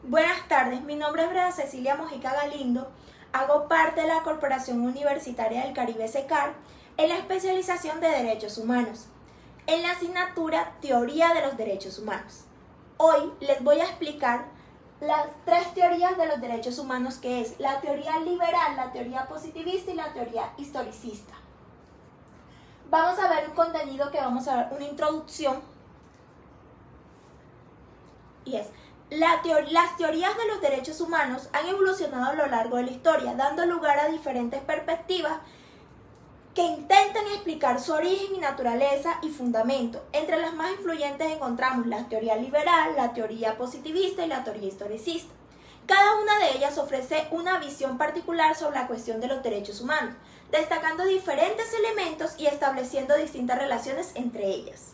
Buenas tardes, mi nombre es Brea Cecilia Mojica Galindo, hago parte de la Corporación Universitaria del Caribe SECAR en la especialización de Derechos Humanos, en la asignatura Teoría de los Derechos Humanos. Hoy les voy a explicar las tres teorías de los derechos humanos, que es la teoría liberal, la teoría positivista y la teoría historicista. Vamos a ver un contenido que vamos a ver, una introducción, y es: las teorías de los derechos humanos han evolucionado a lo largo de la historia, dando lugar a diferentes perspectivas que intentan explicar su origen y naturaleza y fundamento. Entre las más influyentes encontramos la teoría liberal, la teoría positivista y la teoría historicista. Cada una de ellas ofrece una visión particular sobre la cuestión de los derechos humanos, destacando diferentes elementos y estableciendo distintas relaciones entre ellas.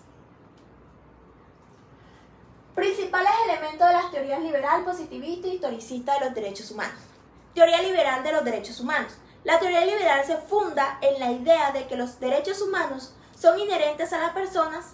Principales elementos de las teorías liberal, positivista y historicista de los derechos humanos. Teoría liberal de los derechos humanos. La teoría liberal se funda en la idea de que los derechos humanos son inherentes a las personas,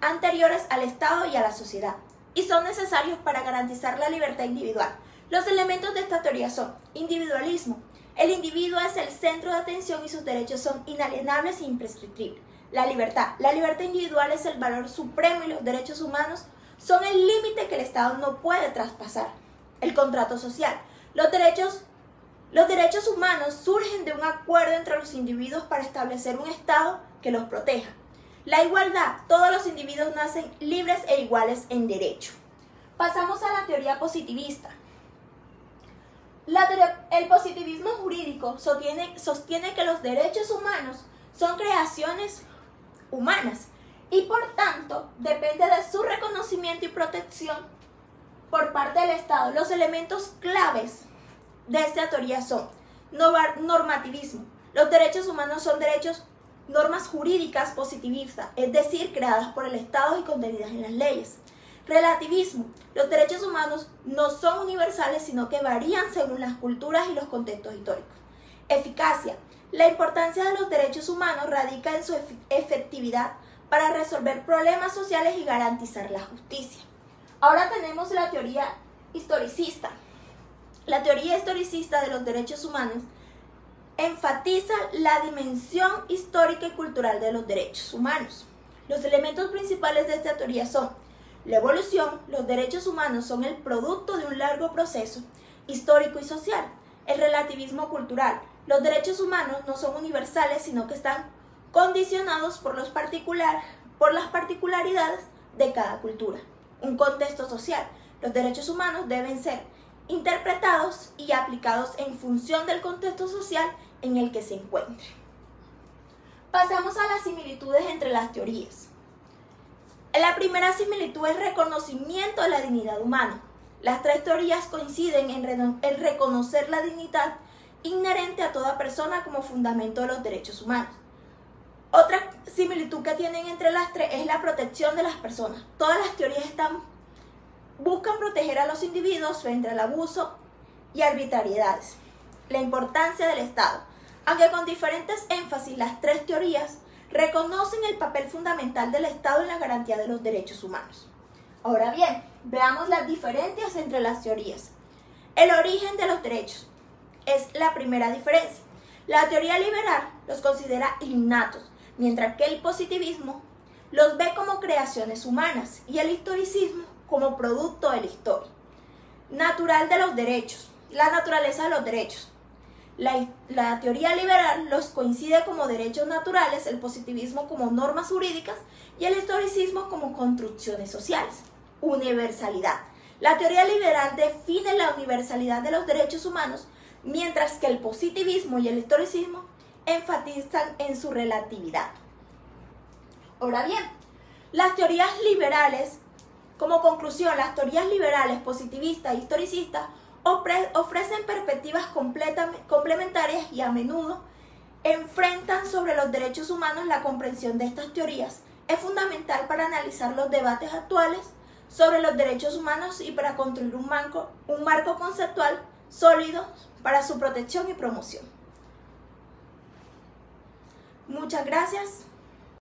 anteriores al Estado y a la sociedad, y son necesarios para garantizar la libertad individual. Los elementos de esta teoría son: individualismo. El individuo es el centro de atención y sus derechos son inalienables e imprescriptibles. La libertad. La libertad individual es el valor supremo y los derechos humanos son el límite que el Estado no puede traspasar. El contrato social. Los derechos humanos surgen de un acuerdo entre los individuos para establecer un Estado que los proteja. La igualdad. Todos los individuos nacen libres e iguales en derecho. Pasamos a la teoría positivista. El positivismo jurídico sostiene que los derechos humanos son creaciones humanas y por tanto depende de su reconocimiento y protección por parte del Estado. Los elementos claves de esta teoría son: normativismo. Los derechos humanos son normas jurídicas positivistas, es decir, creadas por el Estado y contenidas en las leyes. Relativismo. Los derechos humanos no son universales, sino que varían según las culturas y los contextos históricos. Eficacia. La importancia de los derechos humanos radica en su efectividad para resolver problemas sociales y garantizar la justicia. Ahora tenemos la teoría historicista. La teoría historicista de los derechos humanos enfatiza la dimensión histórica y cultural de los derechos humanos. Los elementos principales de esta teoría son: la evolución. Los derechos humanos son el producto de un largo proceso histórico y social. El relativismo cultural. Los derechos humanos no son universales, sino que están condicionados por las particularidades de cada cultura. Un contexto social. Los derechos humanos deben ser interpretados y aplicados en función del contexto social en el que se encuentren. Pasamos a las similitudes entre las teorías. La primera similitud es reconocimiento de la dignidad humana. Las tres teorías coinciden en reconocer la dignidad inherente a toda persona como fundamento de los derechos humanos. Otra similitud que tienen entre las tres es la protección de las personas. Todas las teorías buscan proteger a los individuos frente al abuso y arbitrariedades. La importancia del Estado. Aunque con diferentes énfasis, las tres teorías reconocen el papel fundamental del Estado en la garantía de los derechos humanos. Ahora bien, veamos las diferencias entre las teorías. El origen de los derechos es la primera diferencia. La teoría liberal los considera innatos, mientras que el positivismo los ve como creaciones humanas y el historicismo como producto de la historia. Natural de los derechos. La naturaleza de los derechos. La teoría liberal los coincide como derechos naturales, el positivismo como normas jurídicas y el historicismo como construcciones sociales. Universalidad. La teoría liberal define la universalidad de los derechos humanos, mientras que el positivismo y el historicismo enfatizan en su relatividad. Ahora bien, las teorías liberales, como conclusión, las teorías liberales, positivistas e historicistas ofrecen perspectivas complementarias y a menudo enfrentan sobre los derechos humanos. La comprensión de estas teorías es fundamental para analizar los debates actuales sobre los derechos humanos y para construir un marco conceptual sólido para su protección y promoción. Muchas gracias.